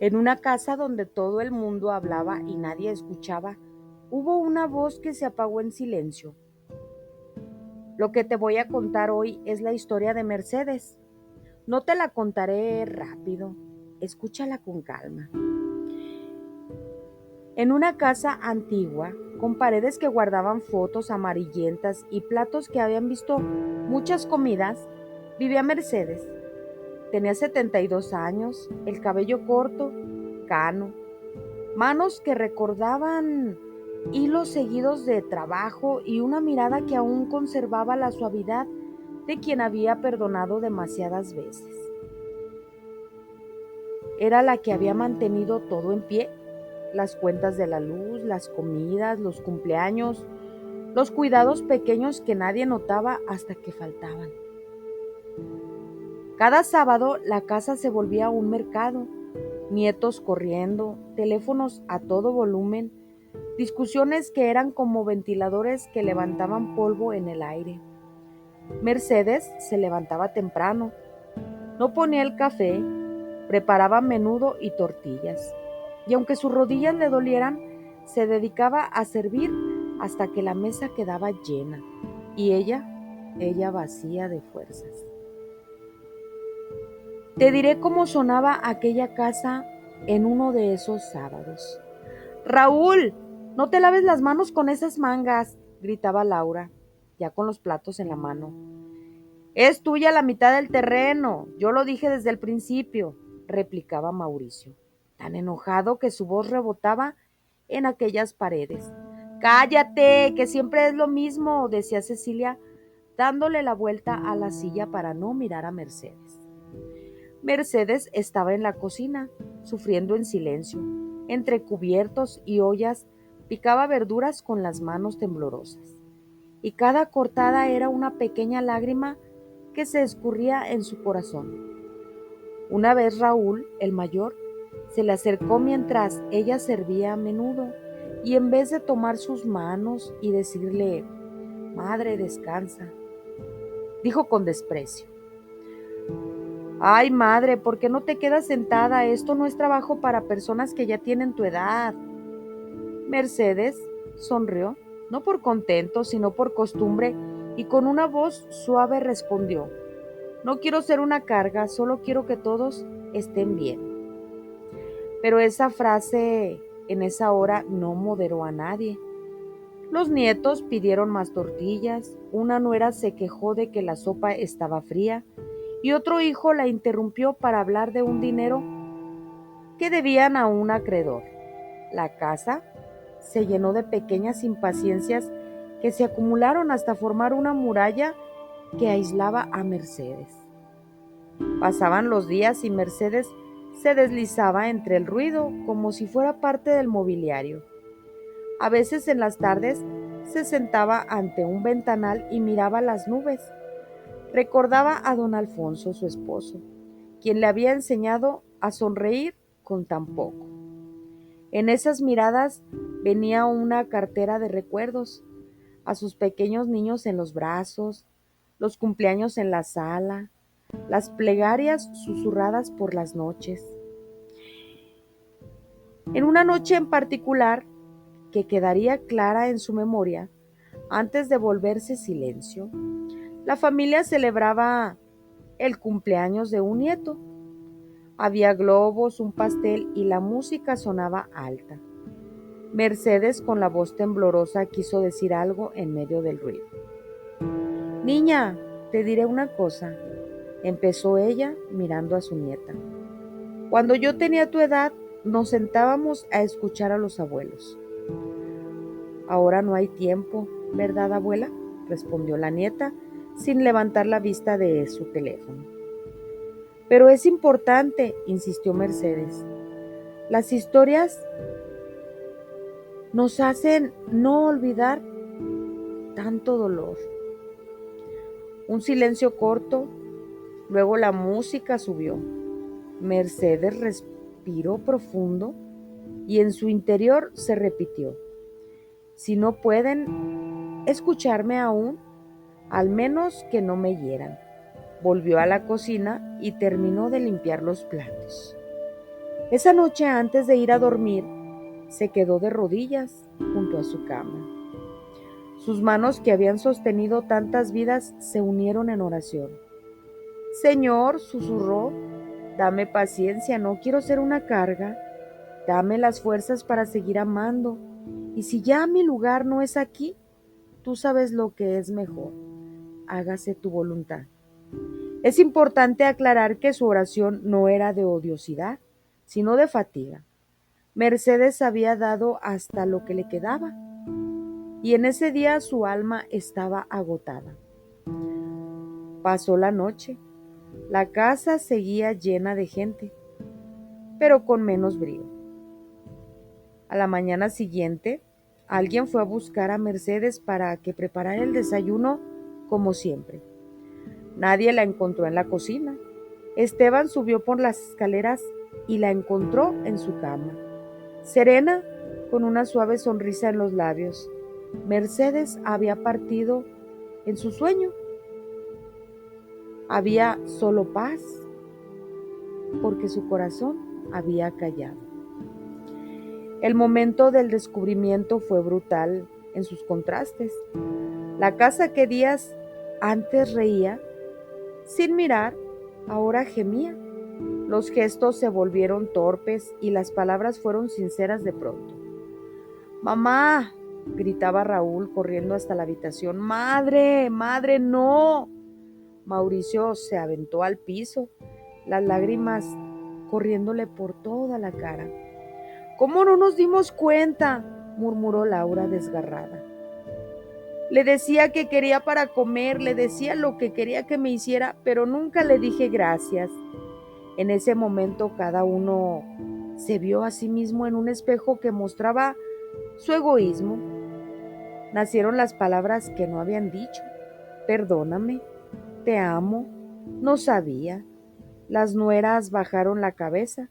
En una casa donde todo el mundo hablaba y nadie escuchaba, hubo una voz que se apagó en silencio. Lo que te voy a contar hoy es la historia de Mercedes. No te la contaré rápido, escúchala con calma. En una casa antigua, con paredes que guardaban fotos amarillentas y platos que habían visto muchas comidas, vivía Mercedes. Tenía 72 años, el cabello corto, cano, manos que recordaban hilos seguidos de trabajo y una mirada que aún conservaba la suavidad de quien había perdonado demasiadas veces. Era la que había mantenido todo en pie: las cuentas de la luz, las comidas, los cumpleaños, los cuidados pequeños que nadie notaba hasta que faltaban. Cada sábado la casa se volvía un mercado: nietos corriendo, teléfonos a todo volumen, discusiones que eran como ventiladores que levantaban polvo en el aire. Mercedes se levantaba temprano, no ponía el café, preparaba menudo y tortillas, y aunque sus rodillas le dolieran, se dedicaba a servir hasta que la mesa quedaba llena y ella vacía de fuerzas. Te diré cómo sonaba aquella casa en uno de esos sábados. Raúl, no te laves las manos con esas mangas, gritaba Laura, ya con los platos en la mano. Es tuya la mitad del terreno, yo lo dije desde el principio, replicaba Mauricio, tan enojado que su voz rebotaba en aquellas paredes. Cállate, que siempre es lo mismo, decía Cecilia, dándole la vuelta a la silla para no mirar a Mercedes. Mercedes estaba en la cocina, sufriendo en silencio. Entre cubiertos y ollas, picaba verduras con las manos temblorosas. Y cada cortada era una pequeña lágrima que se escurría en su corazón. Una vez Raúl, el mayor, se le acercó mientras ella servía a menudo, y en vez de tomar sus manos y decirle, Madre, descansa, dijo con desprecio, Ay, madre, ¿por qué no te quedas sentada? Esto no es trabajo para personas que ya tienen tu edad. Mercedes sonrió, no por contento, sino por costumbre, y con una voz suave respondió, No quiero ser una carga, solo quiero que todos estén bien. Pero esa frase en esa hora no moderó a nadie. Los nietos pidieron más tortillas, una nuera se quejó de que la sopa estaba fría, y otro hijo la interrumpió para hablar de un dinero que debían a un acreedor. La casa se llenó de pequeñas impaciencias que se acumularon hasta formar una muralla que aislaba a Mercedes. Pasaban los días y Mercedes se deslizaba entre el ruido como si fuera parte del mobiliario. A veces en las tardes se sentaba ante un ventanal y miraba las nubes. Recordaba a don Alfonso, su esposo, quien le había enseñado a sonreír con tan poco. En esas miradas venía una cartera de recuerdos, a sus pequeños niños en los brazos, los cumpleaños en la sala, las plegarias susurradas por las noches. En una noche en particular, que quedaría clara en su memoria, antes de volverse silencio, la familia celebraba el cumpleaños de un nieto. Había globos, un pastel y la música sonaba alta. Mercedes, con la voz temblorosa, quiso decir algo en medio del ruido. Niña, te diré una cosa, empezó ella mirando a su nieta. Cuando yo tenía tu edad, nos sentábamos a escuchar a los abuelos. Ahora no hay tiempo, ¿verdad, abuela?, respondió la nieta, sin levantar la vista de su teléfono. Pero es importante, insistió Mercedes. Las historias nos hacen no olvidar tanto dolor. Un silencio corto, luego la música subió. Mercedes respiró profundo y en su interior se repitió: si no pueden escucharme aún, al menos que no me hieran. Volvió a la cocina y terminó de limpiar los platos. Esa noche antes de ir a dormir, se quedó de rodillas junto a su cama. Sus manos que habían sostenido tantas vidas se unieron en oración. Señor, susurró, dame paciencia, no quiero ser una carga. Dame las fuerzas para seguir amando. Y si ya mi lugar no es aquí, tú sabes lo que es mejor. Hágase tu voluntad. Es importante aclarar que su oración no era de odiosidad, sino de fatiga. Mercedes había dado hasta lo que le quedaba, y en ese día su alma estaba agotada. Pasó la noche. La casa seguía llena de gente, pero con menos brío. A la mañana siguiente, alguien fue a buscar a Mercedes para que preparara el desayuno como siempre. Nadie la encontró en la cocina. Esteban subió por las escaleras y la encontró en su cama, serena, con una suave sonrisa en los labios. Mercedes había partido en su sueño. Había solo paz, porque su corazón había callado. El momento del descubrimiento fue brutal en sus contrastes. La casa que días antes reía, sin mirar, ahora gemía. Los gestos se volvieron torpes y las palabras fueron sinceras de pronto. ¡Mamá!, gritaba Raúl corriendo hasta la habitación. ¡Madre! ¡Madre, no! Mauricio se aventó al piso, las lágrimas corriéndole por toda la cara. ¿Cómo no nos dimos cuenta?, murmuró Laura desgarrada. Le decía que quería para comer, le decía lo que quería que me hiciera, pero nunca le dije gracias. En ese momento cada uno se vio a sí mismo en un espejo que mostraba su egoísmo. Nacieron las palabras que no habían dicho. Perdóname, te amo, no sabía. Las nueras bajaron la cabeza.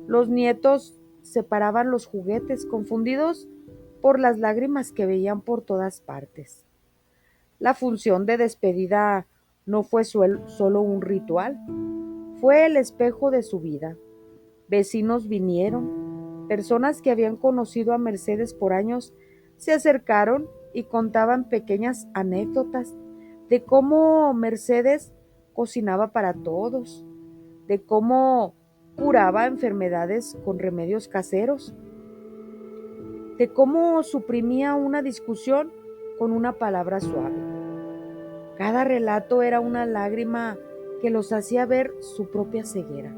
Los nietos separaban los juguetes, confundidos por las lágrimas que veían por todas partes. La función de despedida no fue solo un ritual, fue el espejo de su vida. Vecinos vinieron, personas que habían conocido a Mercedes por años se acercaron y contaban pequeñas anécdotas de cómo Mercedes cocinaba para todos, de cómo curaba enfermedades con remedios caseros, de cómo suprimía una discusión con una palabra suave. Cada relato era una lágrima que los hacía ver su propia ceguera.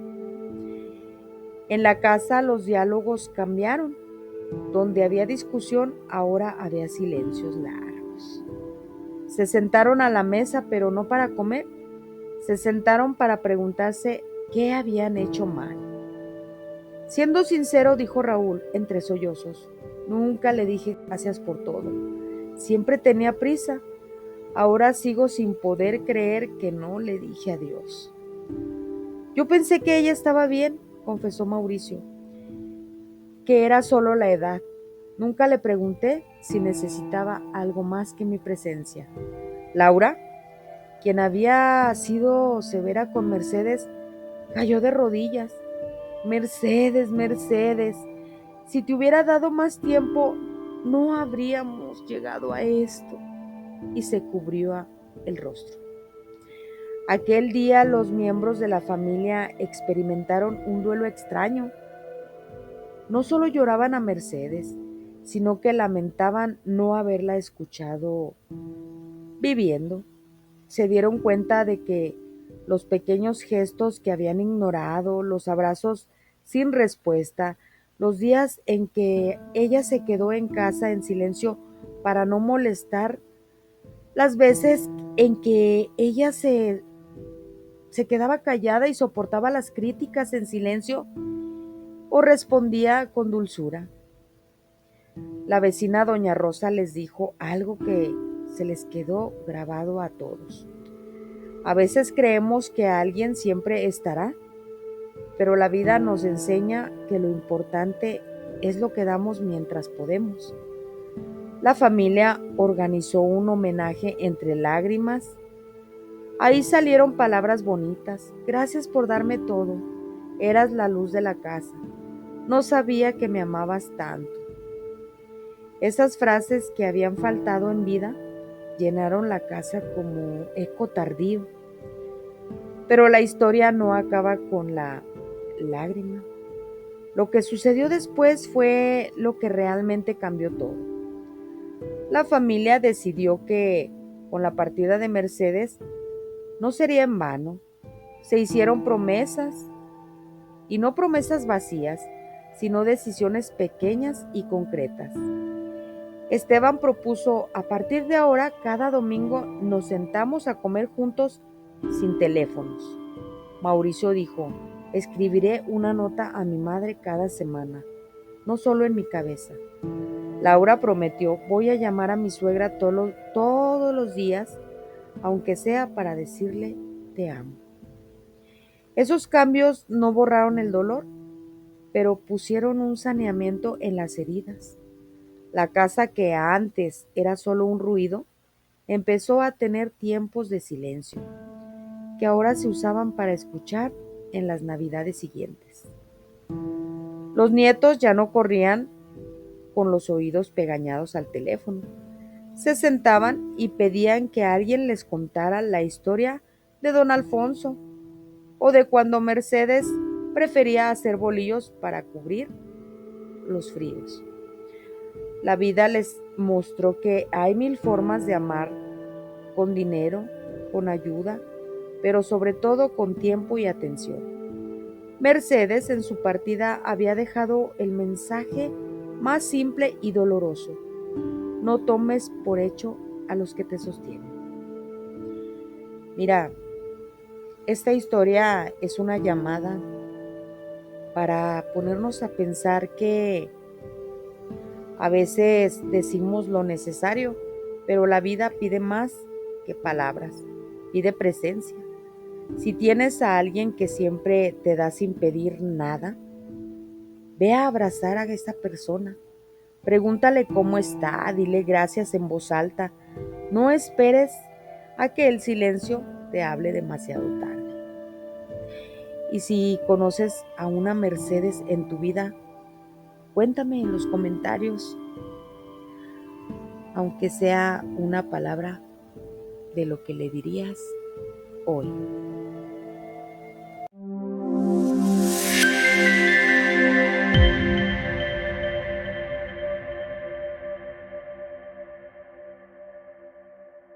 En la casa los diálogos cambiaron. Donde había discusión, ahora había silencios largos. Se sentaron a la mesa, pero no para comer. Se sentaron para preguntarse qué habían hecho mal. Siendo sincero, dijo Raúl entre sollozos, nunca le dije gracias por todo. Siempre tenía prisa. Ahora sigo sin poder creer que no le dije adiós. Yo pensé que ella estaba bien, confesó Mauricio, que era solo la edad. Nunca le pregunté si necesitaba algo más que mi presencia. Laura, quien había sido severa con Mercedes, cayó de rodillas. Mercedes, Mercedes, si te hubiera dado más tiempo, no habríamos llegado a esto. Y se cubrió el rostro. Aquel día los miembros de la familia experimentaron un duelo extraño. No solo lloraban a Mercedes, sino que lamentaban no haberla escuchado viviendo. Se dieron cuenta de que los pequeños gestos que habían ignorado, los abrazos sin respuesta, los días en que ella se quedó en casa en silencio para no molestar, las veces en que ella se quedaba callada y soportaba las críticas en silencio o respondía con dulzura. La vecina doña Rosa les dijo algo que se les quedó grabado a todos. A veces creemos que alguien siempre estará, pero la vida nos enseña que lo importante es lo que damos mientras podemos. La familia organizó un homenaje entre lágrimas. Ahí salieron palabras bonitas. Gracias por darme todo. Eras la luz de la casa. No sabía que me amabas tanto. Esas frases que habían faltado en vida llenaron la casa como eco tardío. Pero la historia no acaba con la lágrima. Lo que sucedió después fue lo que realmente cambió todo. La familia decidió que con la partida de Mercedes no sería en vano. Se hicieron promesas, y no promesas vacías, sino decisiones pequeñas y concretas. Esteban propuso: a partir de ahora, cada domingo nos sentamos a comer juntos sin teléfonos. Mauricio dijo: escribiré una nota a mi madre cada semana, no solo en mi cabeza. Laura prometió: voy a llamar a mi suegra todos los días, aunque sea para decirle te amo. Esos cambios no borraron el dolor, pero pusieron un saneamiento en las heridas. La casa, que antes era solo un ruido, empezó a tener tiempos de silencio, que ahora se usaban para escuchar en las navidades siguientes. Los nietos ya no corrían con los oídos pegañados al teléfono. Se sentaban y pedían que alguien les contara la historia de don Alfonso, o de cuando Mercedes prefería hacer bolillos para cubrir los fríos. La vida les mostró que hay mil formas de amar: con dinero, con ayuda, pero sobre todo con tiempo y atención. Mercedes en su partida había dejado el mensaje más simple y doloroso: no tomes por hecho a los que te sostienen. Mira, esta historia es una llamada para ponernos a pensar que a veces decimos lo necesario, pero la vida pide más que palabras, pide presencia. Si tienes a alguien que siempre te da sin pedir nada, ve a abrazar a esa persona. Pregúntale cómo está, dile gracias en voz alta. No esperes a que el silencio te hable demasiado tarde. Y si conoces a una Mercedes en tu vida, cuéntame en los comentarios, aunque sea una palabra de lo que le dirías hoy.